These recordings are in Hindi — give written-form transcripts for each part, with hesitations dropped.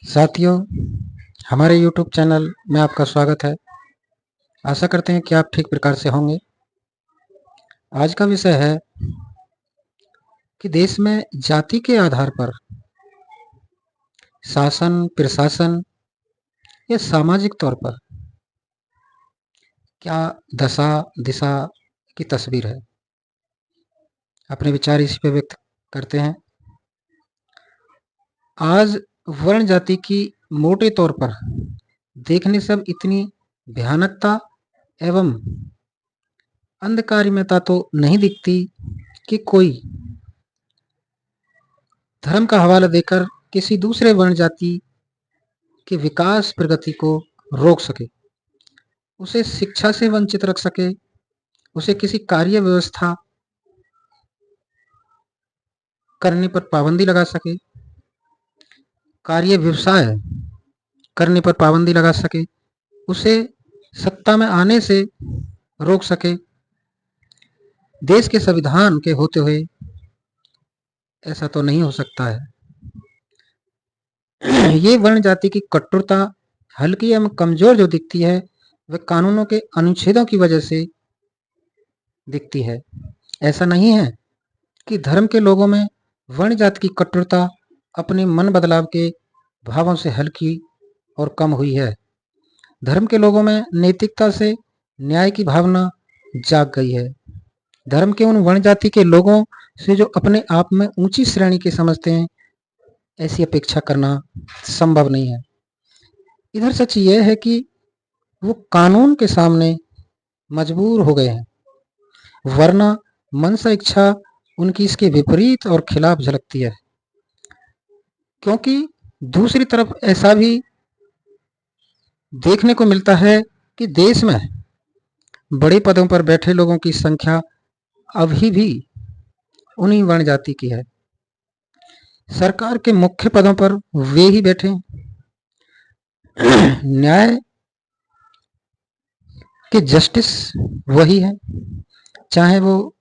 साथियों, हमारे YouTube चैनल में आपका स्वागत है। आशा करते हैं कि आप ठीक प्रकार से होंगे। आज का विषय है कि देश में जाति के आधार पर शासन, प्रशासन या सामाजिक तौर पर क्या दशा दिशा की तस्वीर है। अपने विचार इसी पे व्यक्त करते हैं। आज वर्ण जाति की मोटे तौर पर देखने से अब इतनी भयानकता एवं अंधकारिता तो नहीं दिखती कि कोई धर्म का हवाला देकर किसी दूसरे वर्ण जाति के विकास प्रगति को रोक सके, उसे शिक्षा से वंचित रख सके, उसे किसी कार्य व्यवस्था करने पर पाबंदी लगा सके, कार्य व्यवसाय करने पर पाबंदी लगा सके, उसे सत्ता में आने से रोक सके। देश के संविधान के होते हुए ऐसा तो नहीं हो सकता है। ये वर्ण जाति की कठोरता हल्की एवं कमजोर जो दिखती है वह कानूनों के अनुच्छेदों की वजह से दिखती है। ऐसा नहीं है कि धर्म के लोगों में वर्ण जाति की कठोरता अपने मन बदलाव के भावों से हल्की और कम हुई है। धर्म के लोगों में नैतिकता से न्याय की भावना जाग गई है। धर्म के उन वर्ण जाति के लोगों से जो अपने आप में ऊंची श्रेणी के समझते हैं, ऐसी अपेक्षा करना संभव नहीं है। इधर सच यह है कि वो कानून के सामने मजबूर हो गए हैं, वरना मनसा इच्छा उनकी इसके विपरीत और खिलाफ झलकती है। क्योंकि दूसरी तरफ ऐसा भी देखने को मिलता है कि देश में बड़े पदों पर बैठे लोगों की संख्या अभी भी उन्हीं वर्ण जाति की है। सरकार के मुख्य पदों पर वे ही बैठे। न्याय के जस्टिस वही है, चाहे वो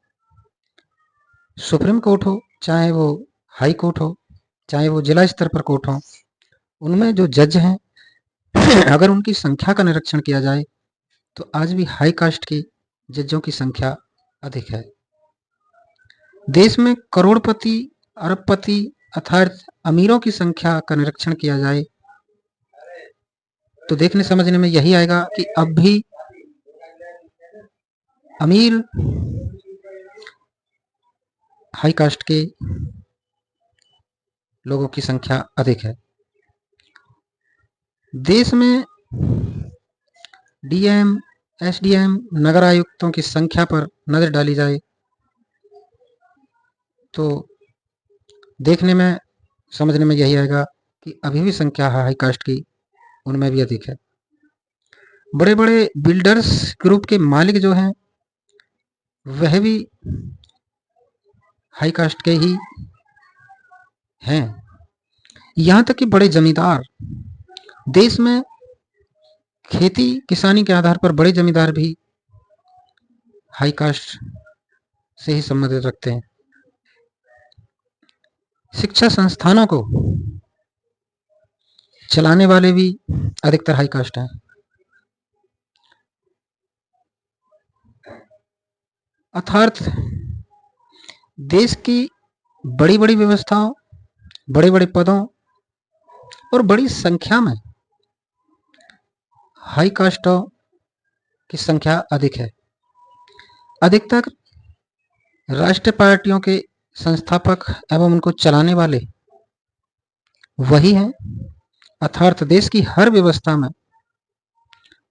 सुप्रीम कोर्ट हो, चाहे वो हाई कोर्ट हो, चाहे वो जिला स्तर पर कोर्ट हो। उनमें जो जज हैं अगर उनकी संख्या का निरीक्षण किया जाए तो आज भी हाई कास्ट की जजों की संख्या अधिक है। देश में करोड़पति, अरबपति अर्थात अमीरों की संख्या का निरीक्षण किया जाए तो देखने समझने में यही आएगा कि अब भी अमीर हाई कास्ट के लोगों की संख्या अधिक है। देश में डीएम, एसडीएम, नगर आयुक्तों की संख्या पर नजर डाली जाए तो देखने में समझने में यही आएगा कि अभी भी संख्या हाई कास्ट की उनमें भी अधिक है। बड़े बड़े बिल्डर्स ग्रुप के मालिक जो हैं वह भी हाई कास्ट के ही हैं। यहाँ तक कि बड़े जमींदार, देश में खेती किसानी के आधार पर बड़े जमींदार भी हाई कास्ट से ही संबंधित रखते हैं। शिक्षा संस्थानों को चलाने वाले भी अधिकतर हाई कास्ट हैं। अर्थात देश की बड़ी बड़ी व्यवस्थाओं, बड़े बड़े पदों और बड़ी संख्या में हाई कास्टों की संख्या अधिक है। अधिकतर राष्ट्रीय पार्टियों के संस्थापक एवं उनको चलाने वाले वही हैं। अर्थात देश की हर व्यवस्था में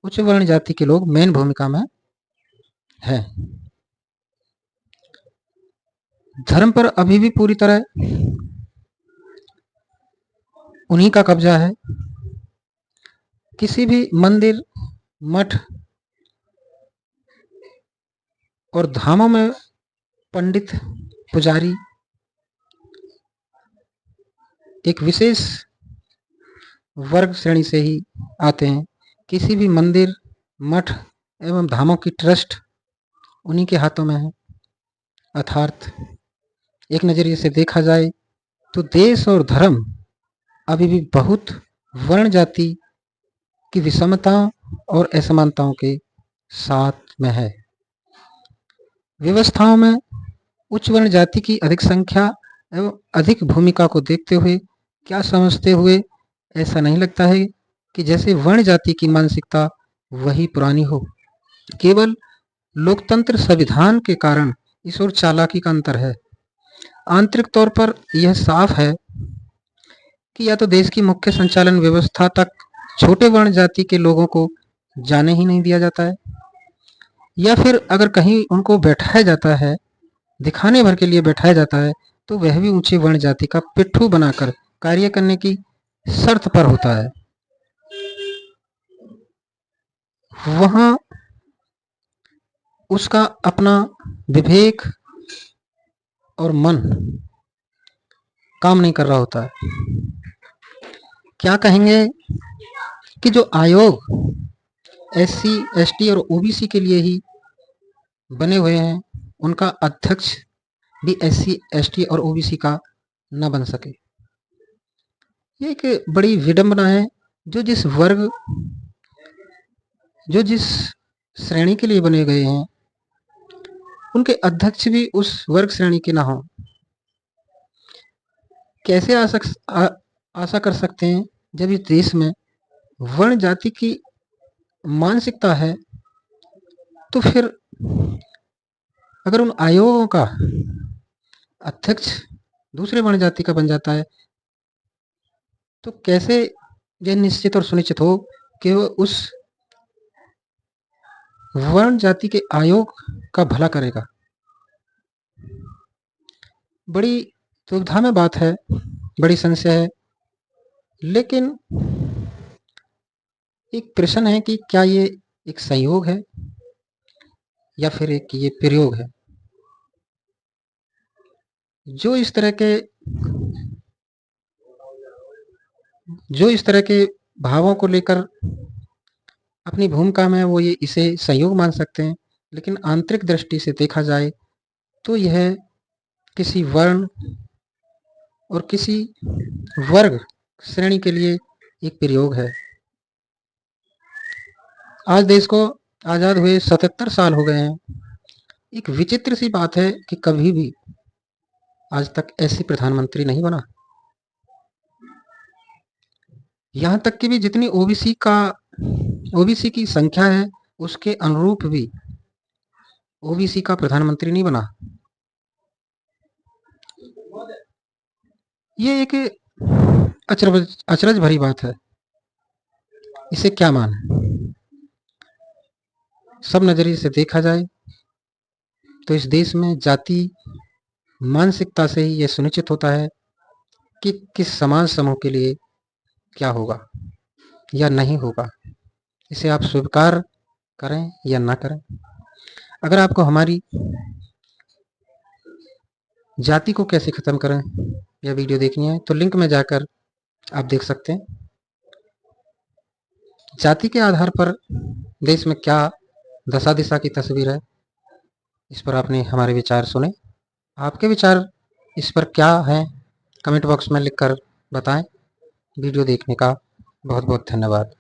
उच्च वर्ण जाति के लोग मेन भूमिका में हैं। धर्म पर अभी भी पूरी तरह उन्हीं का कब्जा है। किसी भी मंदिर, मठ और धामों में पंडित, पुजारी एक विशेष वर्ग श्रेणी से ही आते हैं। किसी भी मंदिर, मठ एवं धामों की ट्रस्ट उन्हीं के हाथों में है। अर्थात एक नजरिए से देखा जाए तो देश और धर्म अभी भी बहुत वर्ण जाति की विषमताओं और असमानताओं के साथ में है। व्यवस्थाओं में उच्च वर्ण जाति की अधिक संख्या एवं अधिक भूमिका को देखते हुए क्या समझते हुए ऐसा नहीं लगता है कि जैसे वर्ण जाति की मानसिकता वही पुरानी हो। केवल लोकतंत्र संविधान के कारण इस ओर चालाकी का अंतर है। आंतरिक तौर पर यह साफ है कि या तो देश की मुख्य संचालन व्यवस्था तक छोटे वर्ण जाति के लोगों को जाने ही नहीं दिया जाता है, या फिर अगर कहीं उनको बैठाया जाता है, दिखाने भर के लिए बैठाया जाता है, तो वह भी ऊंचे वर्ण जाति का पिट्ठू बनाकर कार्य करने की शर्त पर होता है। वहां उसका अपना विवेक और मन काम नहीं कर रहा होता है। क्या कहेंगे कि जो आयोग SC, ST और OBC के लिए ही बने हुए हैं, उनका अध्यक्ष भी SC, ST और OBC का न बन सके। ये एक बड़ी विडंबना है। जो जिस श्रेणी के लिए बने गए हैं, उनके अध्यक्ष भी उस वर्ग श्रेणी के ना हो। कैसे आशा कर सकते हैं जब इस देश में वर्ण जाति की मानसिकता है, तो फिर अगर उन आयोगों का अध्यक्ष दूसरे वर्ण जाति का बन जाता है, तो कैसे यह निश्चित और सुनिश्चित हो कि वह उस वर्ण जाति के आयोग का भला करेगा। बड़ी दुविधा में बात है, बड़ी संशय है। लेकिन एक प्रश्न है कि क्या ये एक संयोग है या फिर एक ये प्रयोग है। जो इस तरह के भावों को लेकर अपनी भूमिका में वो ये इसे संयोग मान सकते हैं, लेकिन आंतरिक दृष्टि से देखा जाए तो यह किसी वर्ण और किसी वर्ग श्रेणी के लिए एक प्रयोग है। आज देश को आज़ाद हुए 77 साल हो गए हैं। एक विचित्र सी बात है कि कभी भी आज तक ऐसी प्रधानमंत्री नहीं बना। यहाँ तक कि भी जितनी ओबीसी की संख्या है, उसके अनुरूप भी ओबीसी का प्रधानमंत्री नहीं बना। ये एक अचरज भरी बात है। इसे क्या माने? सब नजरिए से देखा जाए तो इस देश में जाति मानसिकता से ही यह सुनिश्चित होता है कि किस समाज समूह के लिए क्या होगा या नहीं होगा। इसे आप स्वीकार करें या ना करें। अगर आपको हमारी जाति को कैसे खत्म करें यह वीडियो देखनी है, तो लिंक में जाकर आप देख सकते हैं। जाति के आधार पर देश में क्या दशा दिशा की तस्वीर है, इस पर आपने हमारे विचार सुने। आपके विचार इस पर क्या हैं, कमेंट बॉक्स में लिखकर बताएं। वीडियो देखने का बहुत बहुत धन्यवाद।